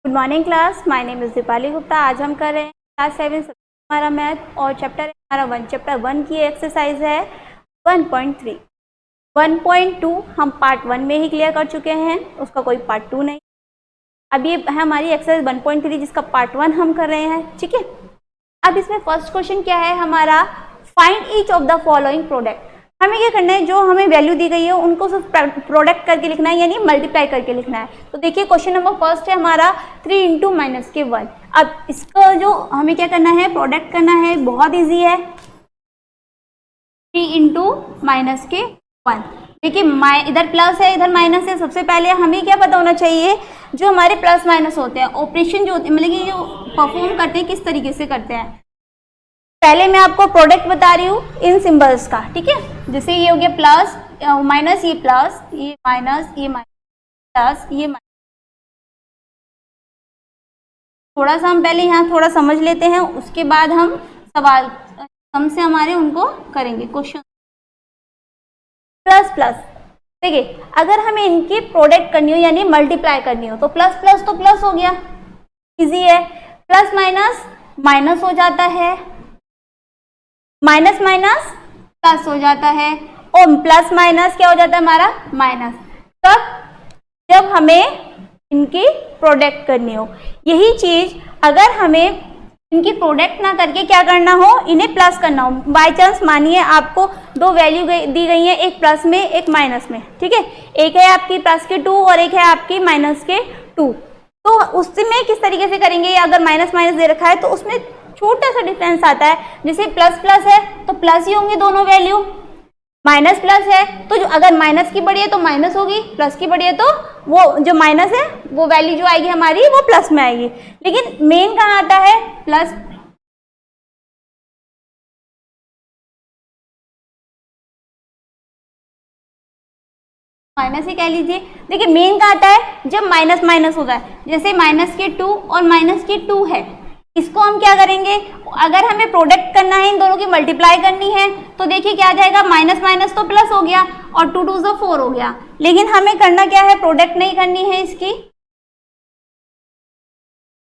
Good morning class, my name is Deepali Gupta. आज हम कर रहे हैं क्लास 7 हमारा मैथ और चैप्टर हमारा 1। चैप्टर 1 की एक्सरसाइज है 1.3। 1.2 हम पार्ट 1 में ही क्लियर कर चुके हैं, उसका कोई पार्ट 2 नहीं। अब ये है हमारी एक्सरसाइज 1.3 जिसका पार्ट 1 हम कर रहे हैं, ठीक है। अब इसमें फर्स्ट क्वेश्चन क्या है हमारा, find each of the following product. हमें क्या करना है, जो हमें वैल्यू दी गई है उनको सिर्फ प्रोडक्ट करके लिखना है, यानी मल्टीप्लाई करके लिखना है। तो देखिए क्वेश्चन नंबर फर्स्ट है हमारा 3 इंटू माइनस के 1। अब इसका जो हमें क्या करना है, प्रोडक्ट करना है, बहुत ईजी है। 3 इंटू माइनस के 1। देखिए इधर प्लस है इधर माइनस है। सबसे पहले हमें क्या पता होना चाहिए, जो हमारे प्लस माइनस होते हैं ऑपरेशन जो होते हैं, मतलब कि जो परफॉर्म करते हैं किस तरीके से करते हैं। पहले मैं आपको प्रोडक्ट बता रही हूँ इन सिंबल्स का, ठीक है। जैसे ये हो गया प्लस माइनस, ये प्लस, ये माइनस, ये माइनस, प्लस, ये माइनस। थोड़ा सा हम पहले यहाँ थोड़ा समझ लेते हैं, उसके बाद हम सवाल हमसे हमारे उनको करेंगे क्वेश्चन। प्लस प्लस, देखिए अगर हमें इनकी प्रोडक्ट करनी हो यानी मल्टीप्लाई करनी हो तो प्लस प्लस तो प्लस हो गया, इजी है। प्लस माइनस माइनस हो जाता है, माइनस माइनस प्लस हो जाता है, और प्लस माइनस क्या हो जाता है हमारा माइनस। तब जब हमें इनकी प्रोडक्ट करनी हो, यही चीज अगर हमें इनकी प्रोडक्ट ना करके क्या करना हो, इन्हें प्लस करना हो। बाय चांस मानिए आपको दो वैल्यू दी गई है, एक प्लस में एक माइनस में, ठीक है। एक है आपकी प्लस के 2 और एक है आपकी माइनस के 2। तो उसमें किस तरीके से करेंगे, अगर माइनस माइनस दे रखा है तो उसमें छोटा सा डिफरेंस आता है। जैसे प्लस प्लस है तो प्लस ही होंगे दोनों वैल्यू, माइनस प्लस है तो जो अगर माइनस की बड़ी है तो माइनस होगी, प्लस की बड़ी है तो वो जो माइनस है वो वैल्यू जो आएगी हमारी वो प्लस में आएगी। लेकिन मेन कहाँ आता है, प्लस। माइनस ही कह लीजिए। देखिए मेन कहाँ आता है, जब माइनस माइनस होता है। जैसे माइनस के 2 और माइनस के 2 है, इसको हम क्या करेंगे, अगर हमें प्रोडक्ट करना है, इन दोनों की मल्टीप्लाई करनी है, तो देखिए क्या आ जाएगा, माइनस माइनस तो प्लस हो गया और 2 2 4 हो गया। लेकिन हमें करना क्या है, प्रोडक्ट नहीं करनी है इसकी,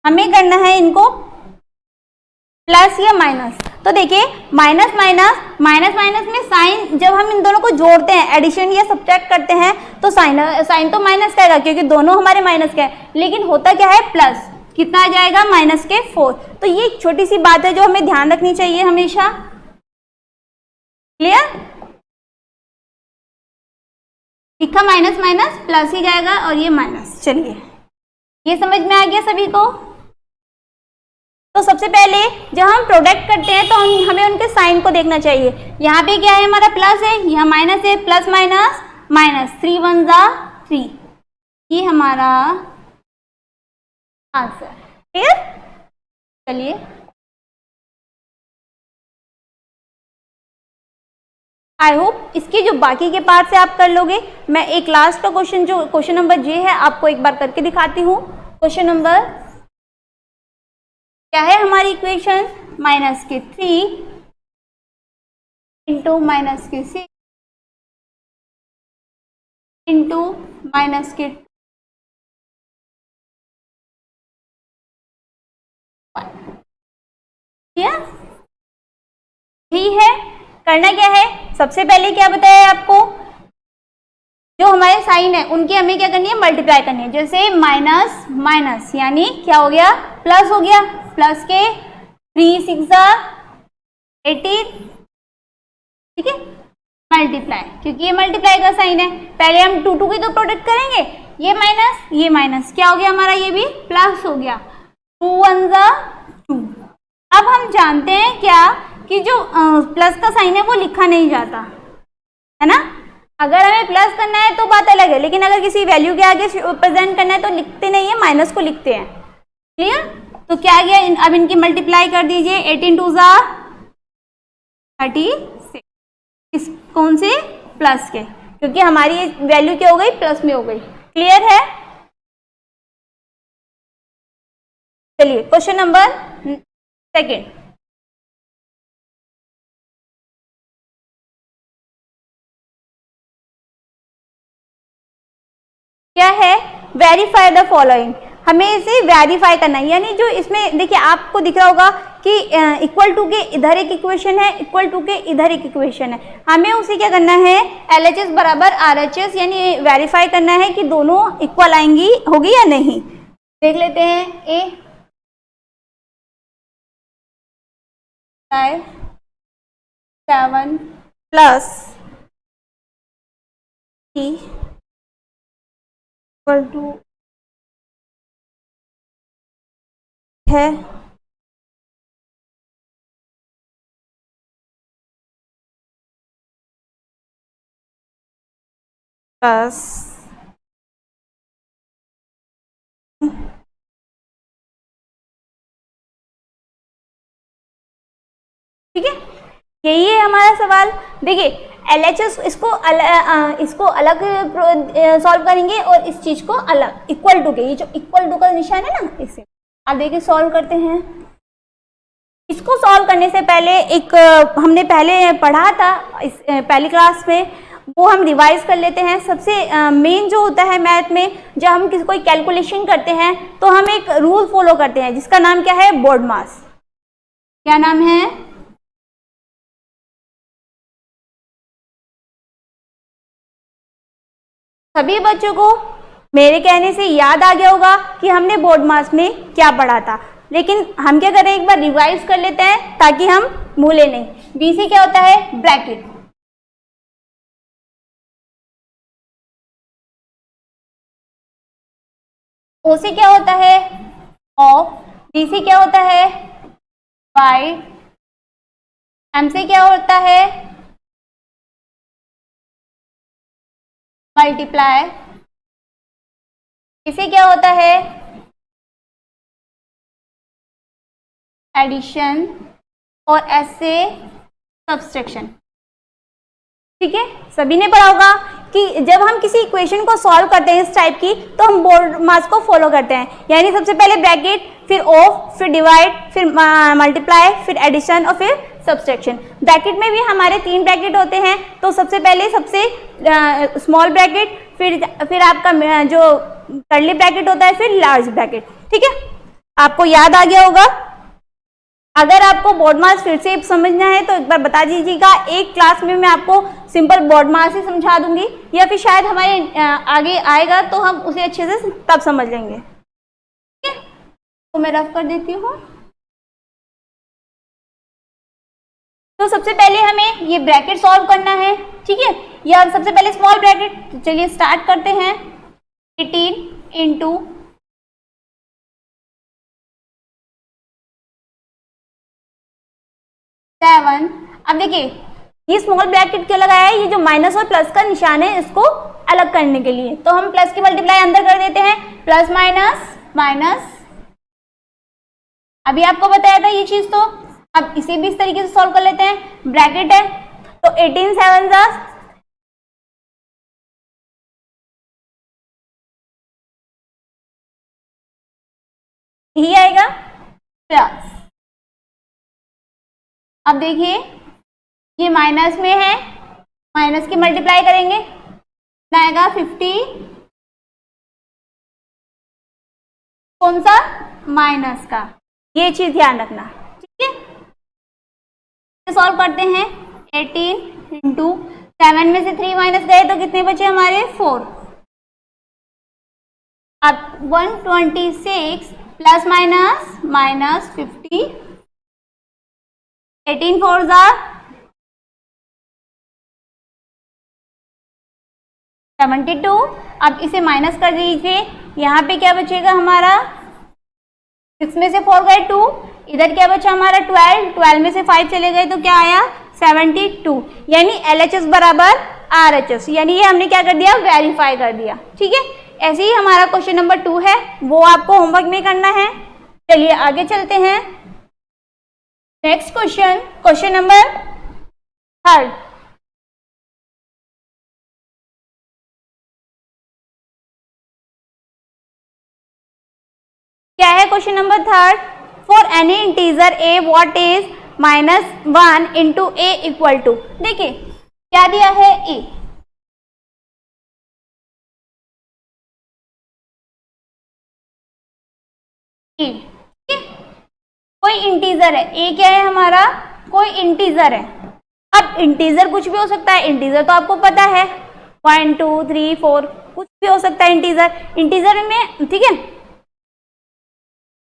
हमें करना है इनको प्लस या माइनस। तो देखिए माइनस माइनस माइनस माइनस में साइन, जब हम इन दोनों को जोड़ते हैं, एडिशन या सब्ट्रैक्ट करते हैं, तो साइन तो माइनस का आएगा क्योंकि दोनों हमारे माइनस का है। लेकिन होता क्या है, प्लस कितना आ जाएगा, माइनस के 4। तो ये एक छोटी सी बात है जो हमें ध्यान रखनी चाहिए हमेशा। क्लियर, लिखा माइनस माइनस प्लस ही जाएगा और ये माइनस। चलिए ये समझ में आ गया सभी को। तो सबसे पहले जब हम प्रोडक्ट करते हैं तो हमें उनके साइन को देखना चाहिए। यहाँ पे क्या है हमारा प्लस है, यहाँ माइनस है, प्लस माइनस माइनस, 3 1 3, ये हमारा आंसर। क्लियर, चलिए आई होप इसकी जो बाकी के पार्ट से आप कर लोगे। मैं एक लास्ट का क्वेश्चन जो क्वेश्चन नंबर जे है आपको एक बार करके दिखाती हूँ। क्वेश्चन नंबर क्या है हमारी इक्वेशन, माइनस के 3 इंटू माइनस के 6 इंटू माइनस के 1। यही है, करना क्या है, सबसे पहले क्या बताया आपको, जो हमारे साइन है उनकी हमें क्या करनी है, मल्टीप्लाई करनी है। जैसे माइनस माइनस यानी क्या हो गया, प्लस हो गया, प्लस के 3 6 18, ठीक है, मल्टीप्लाई, क्योंकि ये मल्टीप्लाई का साइन है। पहले हम 2 2 की तो प्रोडक्ट करेंगे, ये माइनस क्या हो गया हमारा, ये भी प्लस हो गया, 2 1 2। अब हम जानते हैं क्या कि जो प्लस का साइन है वो लिखा नहीं जाता है ना। अगर हमें प्लस करना है तो बात अलग है, लेकिन अगर किसी वैल्यू के आगे प्रेजेंट करना है तो लिखते नहीं है, माइनस को लिखते हैं। क्लियर, तो क्या गया, अब इनकी मल्टीप्लाई कर दीजिए, 18 2 36, इस कौन से, प्लस के, क्योंकि हमारी वैल्यू क्या हो गई, प्लस में हो गई। क्लियर है, चलिए क्वेश्चन नंबर सेकेंड। क्या है, वेरीफाई द फॉलोइंग। हमें इसे वेरीफाई करना है, यानी जो इसमें देखिए आपको दिख रहा होगा कि इक्वल टू के इधर एक इक्वेशन है, इक्वल टू के इधर एक इक्वेशन है, हमें उसे क्या करना है LHS बराबर RHS यानी वेरीफाई करना है कि दोनों इक्वल आएंगी होगी या नहीं। देख लेते हैं ए 7 प्लस इक्वल टू है प्लस ठीक है, यही है हमारा सवाल। देखिए LHS इसको अलग सॉल्व करेंगे और इस चीज को अलग, इक्वल टू के ये जो इक्वल टू का निशान है ना इसे आप देखिए सॉल्व करते हैं। इसको सॉल्व करने से पहले एक हमने पहले पढ़ा था इस पहली क्लास में, वो हम रिवाइज कर लेते हैं। सबसे मेन जो होता है मैथ में, जब हम किसी कोई कैलकुलेशन करते हैं तो हम एक रूल फॉलो करते हैं जिसका नाम क्या है बोर्ड मास। क्या नाम है? सभी बच्चों को मेरे कहने से याद आ गया होगा कि हमने बोर्ड मास में क्या पढ़ा था, लेकिन हम क्या करें एक बार रिवाइज कर लेते हैं ताकि हम भूले नहीं। BC क्या होता है? ब्रैकेट। OC क्या होता है? ऑफ। BC क्या होता है? बाय। MC क्या होता है? मल्टीप्लाई। इसे क्या होता है? एडिशन। और S से सब्सट्रैक्शन। ठीक है, सभी ने पढ़ा होगा कि जब हम किसी इक्वेशन को सॉल्व करते हैं इस टाइप की तो हम बोर्ड मास को फॉलो करते हैं, यानी सबसे पहले ब्रैकेट, फिर ऑफ, फिर डिवाइड, फिर मल्टीप्लाई, फिर एडिशन और फिर सब्सट्रैक्शन। ब्रैकेट में भी हमारे 3 ब्रैकेट होते हैं, तो सबसे पहले सबसे स्मॉल ब्रैकेट, फिर आपका जो कर्ली ब्रैकेट होता है, फिर लार्ज ब्रैकेट। ठीक है, आपको याद आ गया होगा। अगर आपको बोर्ड मास फिर से समझना है तो एक बार बता दीजिएगा, एक क्लास में मैं आपको सिंपल बोर्ड मास ही समझा दूंगी, या फिर शायद हमारे आगे आएगा तो हम उसे अच्छे से तब समझ लेंगे। ठीक है, तो मैं रफ कर देती हूँ। तो सबसे पहले हमें ये ब्रैकेट सॉल्व करना है। ठीक है, या सबसे पहले स्मॉल ब्रैकेट, तो चलिए स्टार्ट करते हैं। 18 इंटू 7। अब देखिए ये स्मॉल ब्रैकेट क्यों लगाया है? ये जो माइनस और प्लस का निशान है इसको अलग करने के लिए, तो हम प्लस की मल्टीप्लाई अंदर कर देते हैं, प्लस माइनस माइनस। अभी आपको बताया था ये चीज, तो अब इसे भी इस तरीके से सॉल्व कर लेते हैं। ब्रैकेट है तो 18 7 जा, यही आएगा प्लस। अब देखिए ये माइनस में है, माइनस की मल्टीप्लाई करेंगे, आएगा 50, कौन सा? माइनस का। ये चीज ध्यान रखना। ठीक है, सॉल्व करते हैं। 18 इंटू 7 में से 3 माइनस गए तो कितने बचे हमारे? 4। अब 126 प्लस माइनस माइनस 50, 18 4 जा 72। अब इसे माइनस कर दीजिए, यहाँ पे क्या बचेगा हमारा? 6 में से 4 गए 2, इधर क्या बचा हमारा? 12, 12 में से 5 चले गए तो क्या आया? 72। यानी LHS बराबर RHS, यानी ये हमने क्या कर दिया? वेरीफाई कर दिया। ठीक है, ऐसे ही हमारा क्वेश्चन नंबर 2 है, वो आपको होमवर्क में करना है। चलिए आगे चलते हैं। Next question, question number 3। क्या है question number 3? For any integer a what is -1 into a equal to. देखिए क्या दिया है? a। ए, ठीक है, कोई इंटीजर है, ए क्या है हमारा, कोई इंटीजर है। अब इंटीजर कुछ भी हो सकता है, इंटीजर तो आपको पता है 1 2 3 4 कुछ भी हो सकता है इंटीजर में, ठीक है।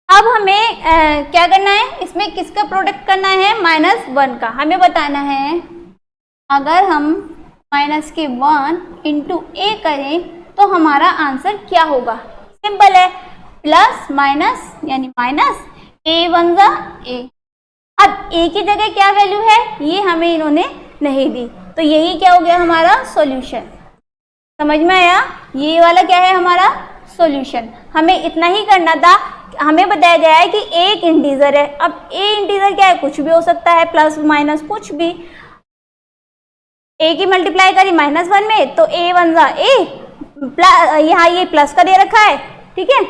अब हमें क्या करना है, इसमें किसका प्रोडक्ट करना है, -1 का। हमें बताना है अगर हम -1 इंटू ए करें तो हमारा आंसर क्या होगा। सिंपल है, प्लस माइनस यानी माइनस, ए वन जा ए। अब ए की जगह क्या वैल्यू है, ये हमें इन्होंने नहीं दी, तो यही क्या हो गया हमारा सॉल्यूशन। समझ में आया, ये वाला क्या है हमारा सॉल्यूशन। हमें इतना ही करना था, हमें बताया गया है कि एक इंटीजर है। अब ए इंटीजर क्या है, कुछ भी हो सकता है, प्लस माइनस कुछ भी। ए की मल्टीप्लाई करी -1 में तो ए वन जा ए, यहाँ ये प्लस का दे रखा है, ठीक है।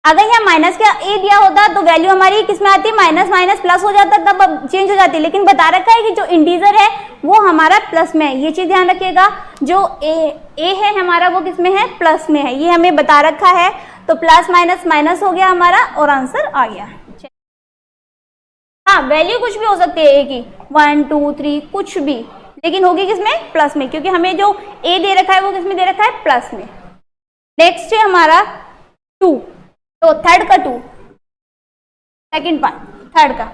अगर यहाँ माइनस का ए दिया होता तो वैल्यू हमारी किस में आती, माइनस माइनस प्लस हो जाता, तब चेंज हो जाती। लेकिन बता रखा है कि जो इंटीजर है वो हमारा प्लस में है, ये चीज ध्यान रखिएगा। जो ए है हमारा वो किस में है, प्लस में है, ये हमें बता रखा है। तो प्लस माइनस माइनस हो गया हमारा और आंसर आ गया। हाँ, वैल्यू कुछ भी हो सकती है ए की, 1 2 3 कुछ भी, लेकिन होगी किसमें, प्लस में, क्योंकि हमें जो ए दे रखा है वो किसमें दे रखा है, प्लस में। नेक्स्ट है हमारा 2, तो थर्ड का 2, सेकंड पार्ट थर्ड का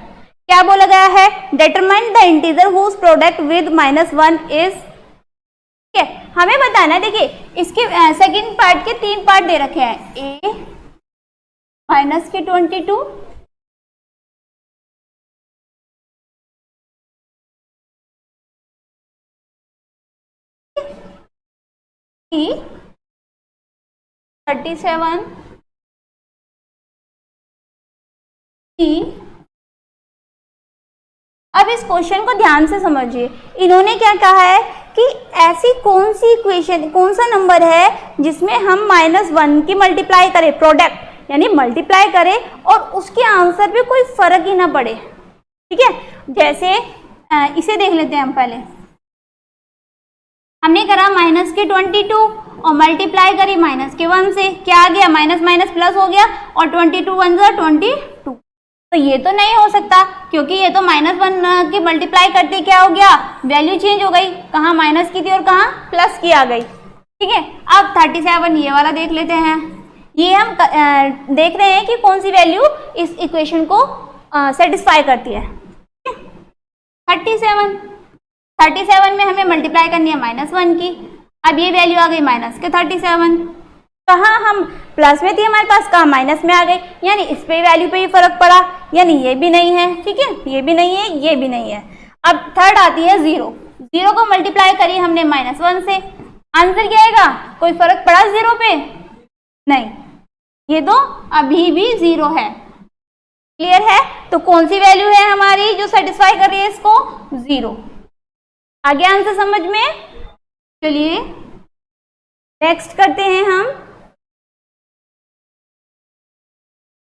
क्या बोला गया है, determine the integer whose product with -1 is, ठीक है। हमें बताना है, देखिए इसके सेकंड पार्ट के 3 पार्ट दे रखे हैं, ए -22, ई 37, अब इस क्वेश्चन को ध्यान से समझिए। इन्होंने क्या कहा है कि ऐसी कौन सी इक्वेशन, कौन सा नंबर है जिसमें हम -1 की मल्टीप्लाई करें, प्रोडक्ट यानी मल्टीप्लाई करें और उसके आंसर पे कोई फर्क ही ना पड़े, ठीक है। जैसे इसे देख लेते हैं हम पहले। हमने करा -22 और मल्टीप्लाई करी -1 से, क्या आ गया, माइनस माइनस प्लस हो गया और 22 1 जा 22। तो ये तो नहीं हो सकता, क्योंकि ये तो -1 की मल्टीप्लाई करते क्या हो गया, वैल्यू चेंज हो गई, कहाँ माइनस की थी और कहाँ प्लस की आ गई, ठीक है। अब 37 ये वाला देख लेते हैं। ये हम देख रहे हैं कि कौन सी वैल्यू इस इक्वेशन को सेटिस्फाई करती है। 37 में हमें मल्टीप्लाई करनी है -1 की। अब ये वैल्यू आ गई -37, कहाँ हम प्लस में थी हमारे पास, कहाँ माइनस में आ गई, यानी इस पे वैल्यू पे ही फर्क पड़ा, यानी ये भी नहीं है, ठीक है, ये भी नहीं है, ये भी नहीं है। अब थर्ड आती है 0 को मल्टीप्लाई करी हमने -1 से, आंसर क्या आएगा, कोई फर्क पड़ा 0 पे, नहीं, ये तो अभी भी 0 है। क्लियर है, तो कौन सी वैल्यू है हमारी जो सेटिस्फाई कर रही है इसको, 0। आगे आंसर समझ में। चलिए नेक्स्ट करते हैं हम।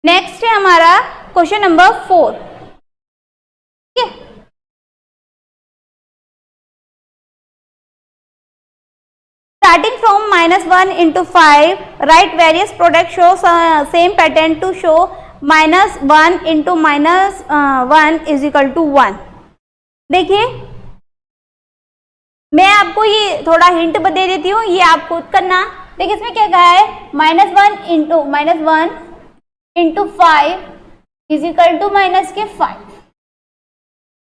नेक्स्ट है हमारा क्वेश्चन नंबर 4, ठीक है। Starting from -1 into 5, write various products show same pattern to show -1 into -1 is equal to 1। देखिए मैं आपको ये थोड़ा हिंट दे देती हूँ, ये आप खुद करना। देखिए इसमें क्या कहा है, -1 इंटू 5 इज इक्वल टू -5।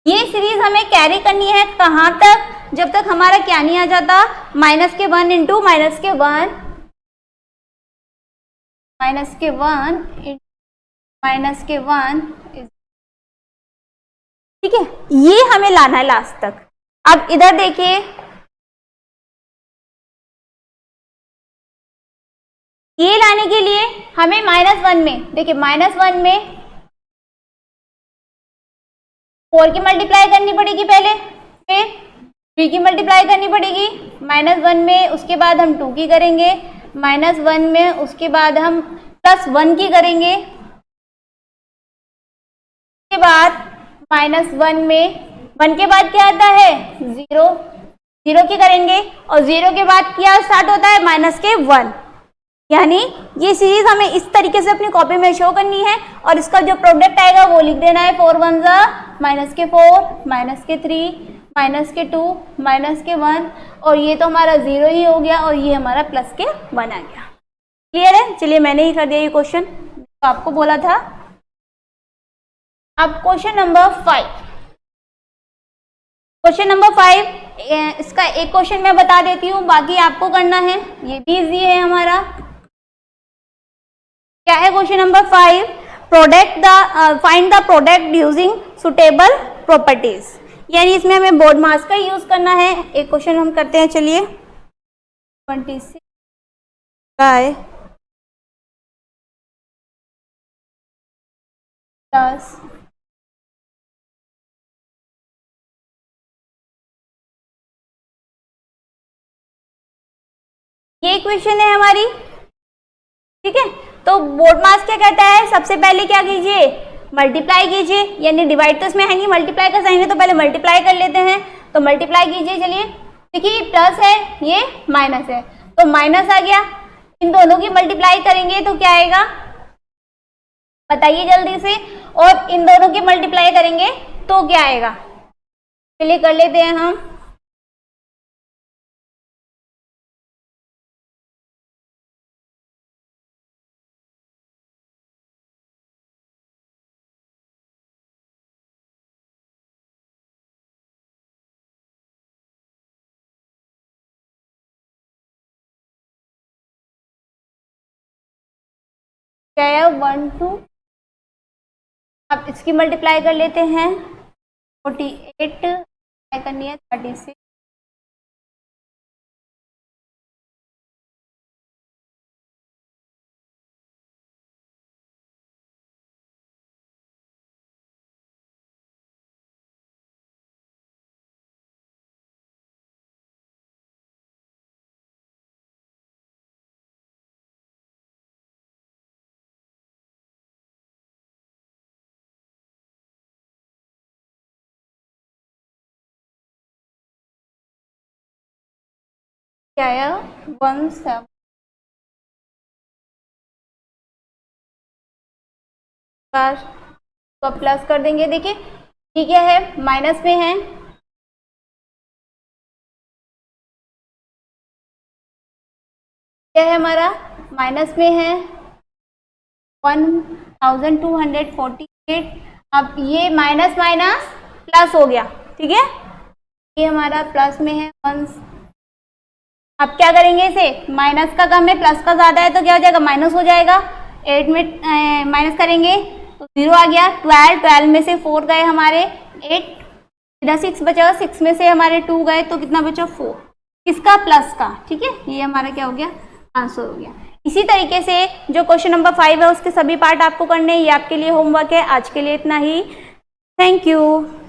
ये सीरीज हमें कैरी करनी है कहाँ तक, जब तक हमारा क्या नहीं आ जाता, -1 इंटू -1 ठीक है, ये हमें लाना है लास्ट तक। अब इधर देखिए, ये लाने के लिए हमें -1 में, देखिए -1 में 4 की मल्टीप्लाई करनी पड़ेगी पहले, फिर 3 की मल्टीप्लाई करनी पड़ेगी -1 में, उसके बाद हम 2 की करेंगे -1 में, उसके बाद हम +1 की करेंगे, उसके बाद -1 में 1 के बाद क्या आता है 0 की करेंगे, और 0 के बाद क्या स्टार्ट होता है -1। यानी ये सीरीज हमें इस तरीके से अपनी कॉपी में शो करनी है और इसका जो प्रोडक्ट आएगा वो लिख देना है 4 1 -4 -3 -2 -1 और ये तो हमारा 0 ही हो गया और ये हमारा +1 आ गया। क्लियर है? चलिए मैंने ही कर दिया ये क्वेश्चन, तो आपको बोला था। अब क्वेश्चन नंबर 5। क्वेश्चन नंबर 5 इसका एक क्वेश्चन मैं बता देती हूँ, बाकी आपको करना है। ये भी इजी है हमारा। क्या है question number 5? Find the product using suitable properties. यानी इसमें हमें बोर्ड मास का यूज करना है। एक क्वेश्चन हम करते हैं, चलिए। 26 प्लस ये इक्वेशन है हमारी, ठीक है। तो बोर्ड मास क्या कहता है? सबसे पहले क्या कीजिए? मल्टीप्लाई कीजिए, यानी डिवाइड तो इसमें है नहीं, मल्टीप्लाई का साइन है तो पहले मल्टीप्लाई कर लेते हैं। तो मल्टीप्लाई कीजिए, चलिए। देखिए प्लस है, ये माइनस है, तो माइनस आ गया। इन दोनों की मल्टीप्लाई करेंगे तो क्या आएगा? बताइए जल्दी से। और इन दोनों की मल्टीप्लाई करेंगे तो क्या आएगा? चलिए कर लेते हैं हम। क्या है? 1 2, अब इसकी मल्टीप्लाई कर लेते हैं। 48 करनी है 36, क्या है? 1 7 पर तो प्लस कर देंगे। देखिए ये क्या है? माइनस में है, क्या है हमारा? माइनस में है 1248। अब ये माइनस माइनस प्लस हो गया, ठीक है। ये हमारा प्लस में है 1। अब क्या करेंगे? इसे माइनस का कम है, प्लस का ज्यादा है, तो क्या हो जाएगा? माइनस हो जाएगा। 8 में माइनस करेंगे तो 0 आ गया। 12 में से 4 गए हमारे 8, इधर 6 बचा, 6 में से हमारे 2 गए तो कितना बचा? 4। किसका? प्लस का, ठीक है। ये हमारा क्या हो गया? आंसर हो गया। इसी तरीके से जो क्वेश्चन नंबर 5 है उसके सभी पार्ट आपको करने हैं। ये आपके लिए होमवर्क है। आज के लिए इतना ही। Thank you.